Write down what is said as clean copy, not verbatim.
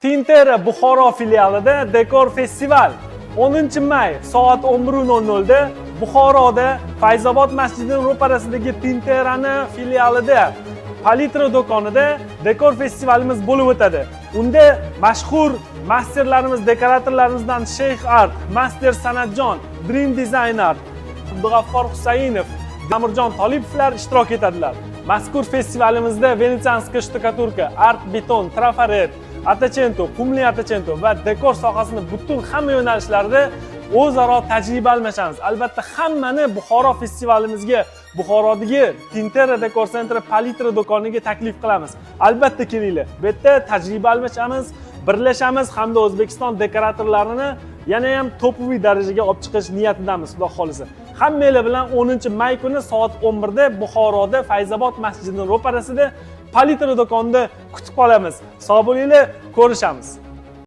Tinter Buxoro filialida Dekor festival 10-may soat 11:00 da Buxoroda Fayzobod masjidining ro'parasidagi Tinterani filialida palitra do'konida dekor festivalimiz bo'lib o'tadi. Unda mashhur masterlarimiz, dekoratorlarimizdan Sheyx Art, Master Sanatjon, Dream Designer, Abdug'affor Husaynov, Amirjon Tolipovlar ishtirok etadilar. Mazkur festivalimizda Venetsanskiy shtukaturka, art beton, trafaret, atachento, qumli atachento va dekor sohasini butun hamma yo'nalishlarda o'zaro tajriba almashamiz. Albatta hammani Buxoro festivalimizga, Buxorodagi Tintera Dekor Center palitra do'koniga taklif qilamiz. Albatta kelinglar. Bu yerda tajriba almashamiz, birlashamiz hamda O'zbekiston dekoratorlarini yana ham topoviy darajaga olib chiqish niyatidamiz, xudo xolisa. Hammanglar bilan 10-may kuni soat 11 da Buxoroda Fayzobod masjidining ro'parasida palitra do'konida kutib qolamiz. Sog' bo'linglar, ko'rishamiz.